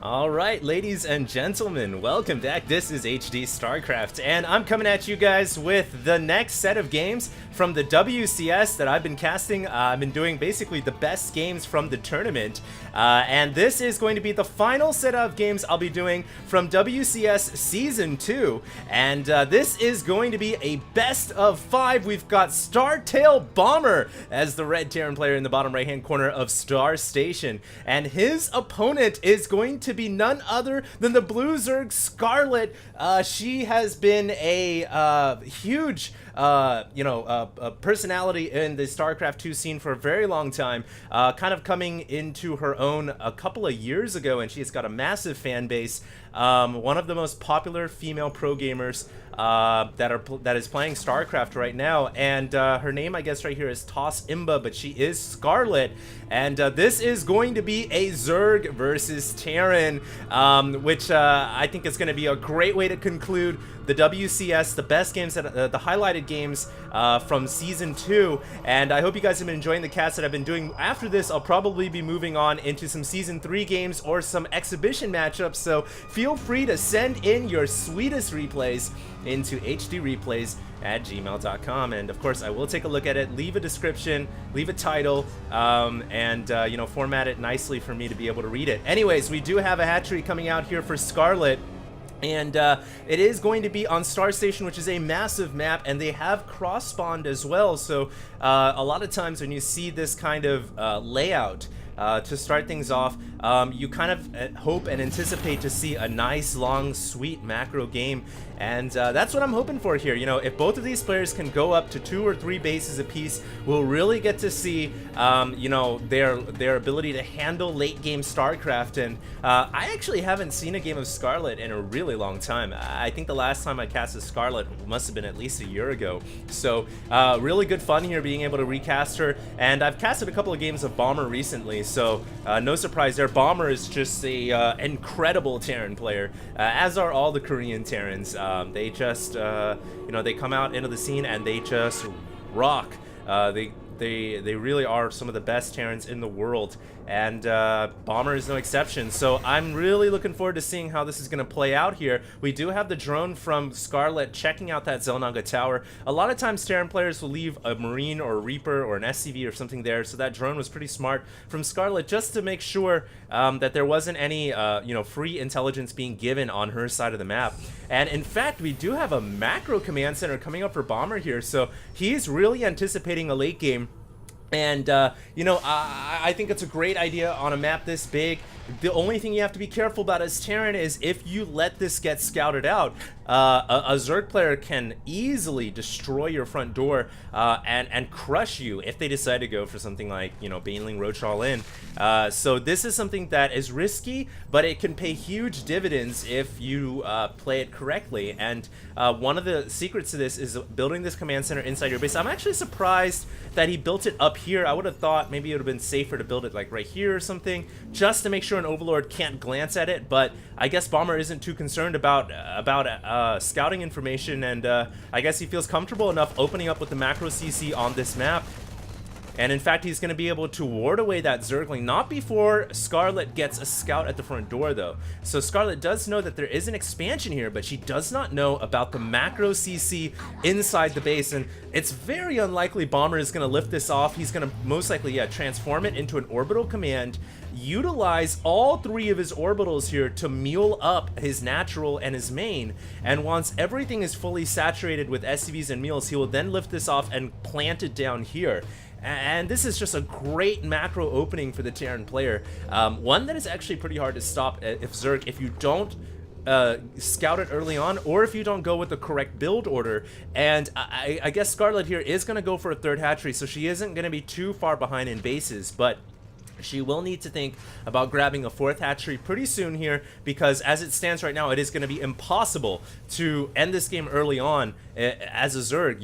All right, ladies and gentlemen, welcome back. This is HD Starcraft, and I'm coming at you guys with the next set of games from the WCS that I've been casting. I've been doing basically the best games from the tournament, and this is going to be the final set of games I'll be doing from WCS Season 2, and this is going to be a best of 5. We've got Startail Bomber as the red Terran player in the bottom right-hand corner of Star Station, and his opponent is going to be none other than the blue Zerg Scarlett. She has been a huge personality in the StarCraft 2 scene for a very long time, kind of coming into her own a couple of years ago, and she's got a massive fan base. One of the most popular female pro gamers that is playing StarCraft right now, and her name, I guess, right here is Toss Imba, but she is Scarlett, and this is going to be a Zerg versus Terran, which I think is going to be a great way to conclude the WCS, the best games, that the highlighted games from Season 2, and I hope you guys have been enjoying the cast that I've been doing. After this, I'll probably be moving on into some Season 3 games or some exhibition matchups, so feel free to send in your sweetest replays into hdreplays@gmail.com, and of course I will take a look at it, leave a description, leave a title, and format it nicely for me to be able to read it. Anyways, we do have a hatchery coming out here for Scarlett, and it is going to be on Star Station, which is a massive map, and they have cross-spawned as well, so a lot of times when you see this kind of layout to start things off, you kind of hope and anticipate to see a nice, long, sweet macro game, and that's what I'm hoping for here. You know, if both of these players can go up to 2 or 3 bases apiece, we'll really get to see, their ability to handle late-game StarCraft, and I actually haven't seen a game of Scarlett in a really long time. I think the last time I casted Scarlett must have been at least a year ago, so really good fun here being able to recast her, and I've casted a couple of games of Bomber recently, so no surprise there. Bomber is just a incredible Terran player, as are all the Korean Terrans. They just, they come out into the scene and they just rock. They really are some of the best Terrans in the world, and Bomber is no exception. So I'm really looking forward to seeing how this is going to play out here. We do have the drone from Scarlett checking out that Zelnaga tower. A lot of times Terran players will leave a Marine or a Reaper or an SCV or something there, so that drone was pretty smart from Scarlett just to make sure that there wasn't any free intelligence being given on her side of the map. And in fact, we do have a macro command center coming up for Bomber here, so he's really anticipating a late game. And, I think it's a great idea on a map this big. The only thing you have to be careful about as Terran is if you let this get scouted out, a Zerg player can easily destroy your front door and crush you if they decide to go for something like, Baneling Roach all in. So this is something that is risky, but it can pay huge dividends if you play it correctly. And one of the secrets to this is building this command center inside your base. I'm actually surprised that he built it up here. I would have thought maybe it would have been safer to build it like right here or something, just to make sure an Overlord can't glance at it, but I guess Bomber isn't too concerned about scouting information, and I guess he feels comfortable enough opening up with the macro CC on this map. And in fact, he's going to be able to ward away that Zergling, not before Scarlett gets a scout at the front door, though. So Scarlett does know that there is an expansion here, but she does not know about the macro CC inside the base, and it's very unlikely Bomber is going to lift this off. He's going to most likely, transform it into an orbital command, utilize all 3 of his orbitals here to mule up his natural and his main, and once everything is fully saturated with SCVs and mules, he will then lift this off and plant it down here. And this is just a great macro opening for the Terran player. One that is actually pretty hard to stop if you don't scout it early on, or if you don't go with the correct build order. And I guess Scarlett here is going to go for a 3rd hatchery, so she isn't going to be too far behind in bases, but she will need to think about grabbing a 4th hatchery pretty soon here, because as it stands right now, it is going to be impossible to end this game early on as a Zerg.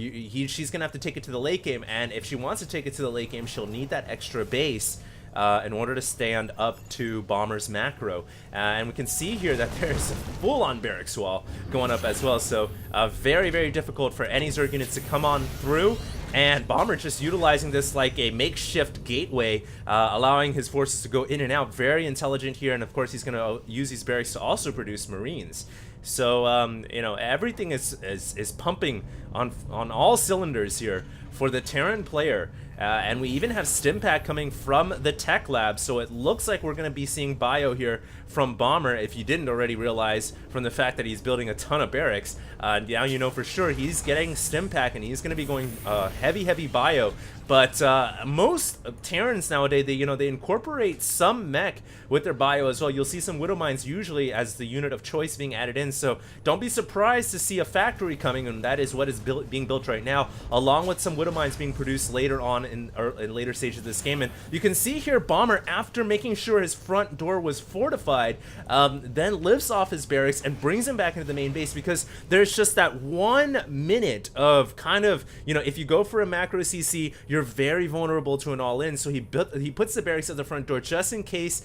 She's going to have to take it to the late game, and if she wants to take it to the late game, she'll need that extra base in order to stand up to Bomber's macro. And we can see here that there's a full-on barracks wall going up as well, so very, very difficult for any Zerg units to come on through. And Bomber just utilizing this like a makeshift gateway, allowing his forces to go in and out. Very intelligent here, and of course he's going to use these barracks to also produce Marines. So you know, everything is pumping on all cylinders here for the Terran player. And we even have Stimpak coming from the tech lab, so it looks like we're going to be seeing bio here from Bomber, if you didn't already realize from the fact that he's building a ton of barracks. Now you know for sure he's getting Stimpak, and he's going to be going heavy bio. But most Terrans nowadays, they incorporate some mech with their bio as well. You'll see some Widow Mines usually as the unit of choice being added in, so don't be surprised to see a factory coming, and that is what is being built right now, along with some Widow Mines being produced later on in later stages of this game. And you can see here Bomber, after making sure his front door was fortified, then lifts off his barracks and brings him back into the main base, because there's just that 1 minute of kind of, if you go for a macro CC, you're very vulnerable to an all-in. So he puts the barracks at the front door just in case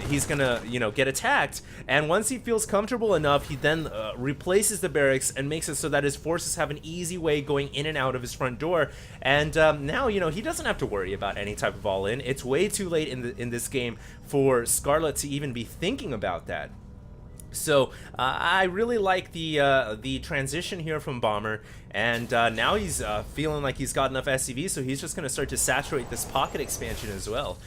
he's gonna get attacked, and once he feels comfortable enough, he then replaces the barracks and makes it so that his forces have an easy way going in and out of his front door. And now he doesn't have to worry about any type of all-in. It's way too late in this game for Scarlett to even be thinking about that. So I really like the transition here from Bomber, and now he's feeling like he's got enough SCV, so he's just going to start to saturate this pocket expansion as well.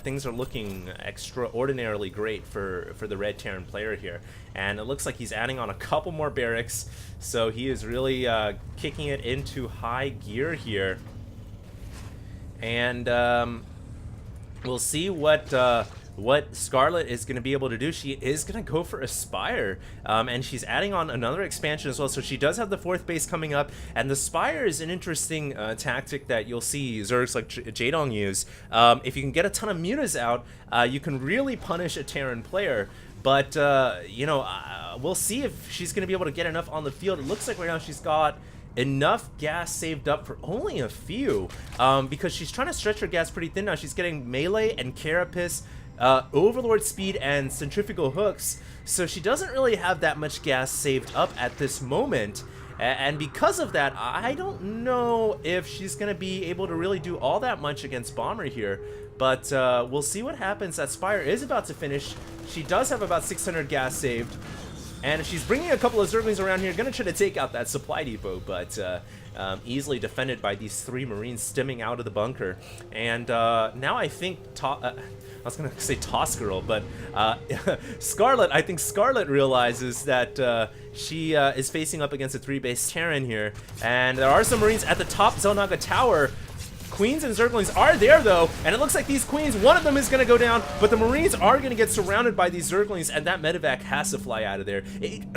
Things are looking extraordinarily great for the Red Terran player here, and it looks like he's adding on a couple more barracks, so he is really kicking it into high gear here. And we'll see what Scarlett is going to be able to do. She is going to go for Aspire, and she's adding on another expansion as well, so she does have the 4th base coming up, and the Spire is an interesting tactic that you'll see Zergs like Jaedong use. If you can get a ton of mutas out, you can really punish a Terran player. But we'll see if she's going to be able to get enough on the field. It looks like right now she's got enough gas saved up for only a few, because she's trying to stretch her gas pretty thin now. She's getting melee and carapace, overlord speed, and centrifugal hooks, so she doesn't really have that much gas saved up at this moment. And because of that, I don't know if she's going to be able to really do all that much against Bomber here. But we'll see what happens. That Spire is about to finish. She does have about 600 gas saved. And she's bringing a couple of Zerglings around here, gonna try to take out that supply depot, but easily defended by these 3 Marines stemming out of the bunker. And now I think, I was gonna say Toss Girl, but Scarlett, I think Scarlett realizes that she is facing up against a 3-base Terran here, and there are some Marines at the top Zelnaga Tower. Queens and Zerglings are there though, and it looks like these Queens, one of them is going to go down, but the Marines are going to get surrounded by these Zerglings, and that medevac has to fly out of there. 8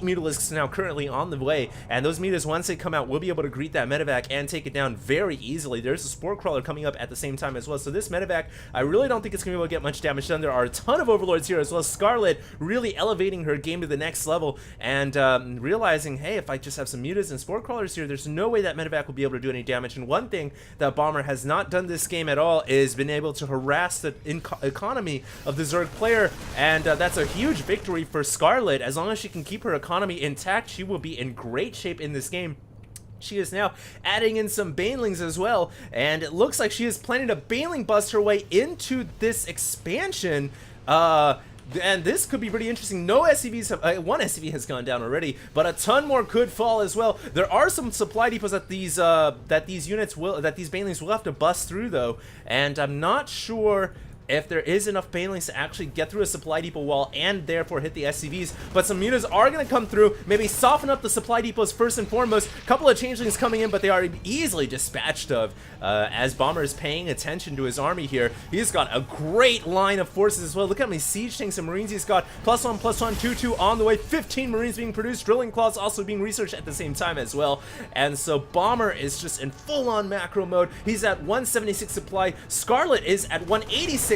Mutalisks now currently on the way, and those Mutas, once they come out, will be able to greet that medevac and take it down very easily. There's a Spore Crawler coming up at the same time as well, so this medevac, I really don't think it's going to be able to get much damage done. There are a ton of Overlords here as well. Scarlett really elevating her game to the next level, and realizing, hey, if I just have some Mutas and Spore Crawlers here, there's no way that medevac will be able to do any damage. And one thing that Bomber has not done this game at all is been able to harass the economy of the Zerg player, and that's a huge victory for Scarlett. As long as she can keep her economy intact, she will be in great shape in this game. She is now adding in some Banelings as well, and it looks like she is planning to Baneling bust her way into this expansion. And this could be pretty interesting. No SCVs have, 1 SCV has gone down already, but a ton more could fall as well. There are some supply depots that these Banelings will have to bust through though, and I'm not sure if there is enough Banelings to actually get through a supply depot wall and therefore hit the SCVs. But some mutas are going to come through, maybe soften up the supply depots first and foremost. A couple of changelings coming in, but they are easily dispatched of as Bomber is paying attention to his army here. He's got a great line of forces as well. Look at how many siege tanks and Marines he's got. +1, +1, 2-2 on the way. 15 Marines being produced. Drilling claws also being researched at the same time as well. And so Bomber is just in full-on macro mode. He's at 176 supply. Scarlett is at 188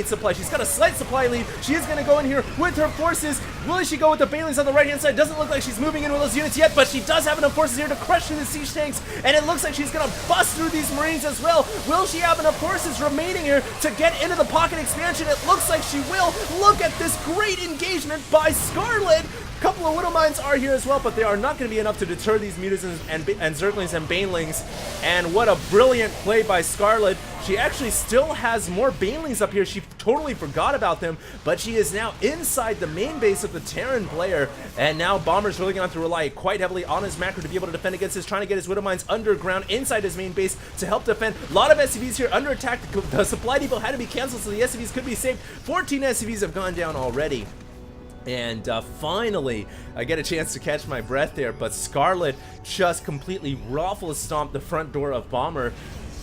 supply. She's got a slight supply lead. She is going to go in here with her forces. Will she go with the Banelings on the right-hand side? Doesn't look like she's moving in with those units yet, but she does have enough forces here to crush through the siege tanks, and it looks like she's going to bust through these Marines as well. Will she have enough forces remaining here to get into the pocket expansion? It looks like she will. Look at this great engagement by Scarlett. Couple of Widow Mines are here as well, but they are not going to be enough to deter these mutants and Zerglings and Banelings. And what a brilliant play by Scarlett. She actually still has more Banelings up here. She totally forgot about them, but she is now inside the main base of the Terran player. And now Bomber's really going to have to rely quite heavily on his macro to be able to defend against this, trying to get his Widow Mines underground inside his main base to help defend. A lot of SCVs here under attack. The supply depot had to be canceled, so the SCVs could be saved. 14 SCVs have gone down already. And finally, I get a chance to catch my breath there, but Scarlett just completely stomped the front door of Bomber.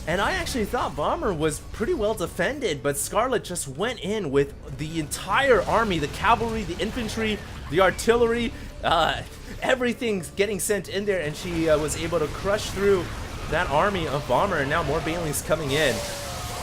And I actually thought Bomber was pretty well defended, but Scarlett just went in with the entire army, the cavalry, the infantry, the artillery, everything's getting sent in there, and she was able to crush through that army of Bomber, and now more Banelings coming in.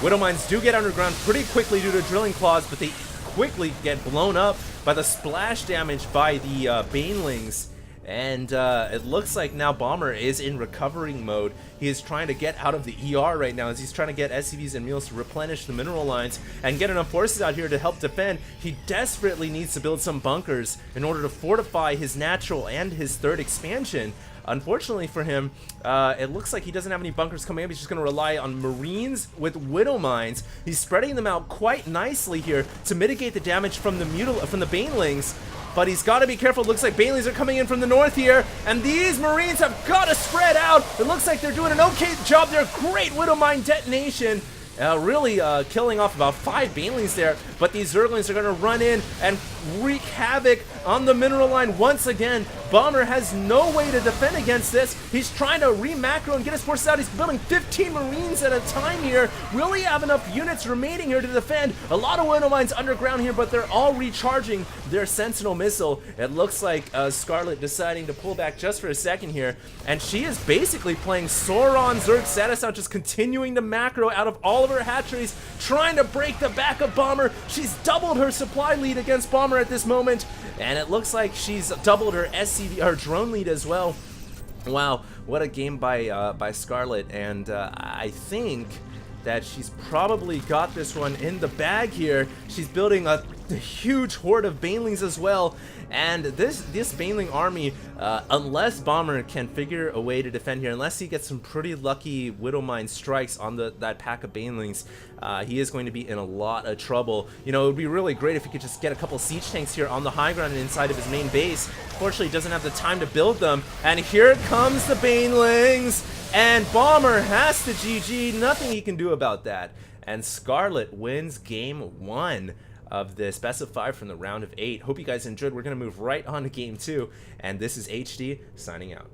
Widow Mines do get underground pretty quickly due to drilling claws, but they quickly get blown up by the splash damage by the Banelings. And it looks like now Bomber is in recovering mode. He is trying to get out of the ER right now as he's trying to get SCVs and mules to replenish the mineral lines and get enough forces out here to help defend. He desperately needs to build some bunkers in order to fortify his natural and his third expansion. Unfortunately for him, it looks like he doesn't have any bunkers coming up. He's just going to rely on Marines with Widow Mines. He's spreading them out quite nicely here to mitigate the damage from the Banelings. But he's got to be careful. It looks like Banelings are coming in from the north here, and these Marines have got to spread out. It looks like they're doing an okay job there. Great Widow Mine detonation. Really killing off about 5 Banelings there, but these Zerglings are going to run in and wreak havoc on the mineral line once again. Bomber has no way to defend against this. He's trying to re-macro and get his forces out. He's building 15 Marines at a time here. Will he have enough units remaining here to defend? A lot of Widow Mines underground here, but they're all recharging their Sentinel missile. It looks like Scarlett deciding to pull back just for a second here, and she is basically playing Sauron Zerg status out, just continuing to macro out of all of her hatcheries, trying to break the back of Bomber. She's doubled her supply lead against Bomber at this moment, and it looks like she's doubled her her drone lead as well. Wow, what a game by Scarlett, and I think that she's probably got this one in the bag here. She's building a huge horde of Banelings as well, and this Baneling army, unless Bomber can figure a way to defend here, unless he gets some pretty lucky Widow Mine strikes on that pack of Banelings, he is going to be in a lot of trouble. You know, it would be really great if he could just get a couple siege tanks here on the high ground and inside of his main base. Fortunately, he doesn't have the time to build them, and here comes the Banelings, and Bomber has to GG. Nothing he can do about that, and Scarlett wins game 1 of this best of 5 from the round of 8. Hope you guys enjoyed. We're going to move right on to game 2, and this is HD signing out.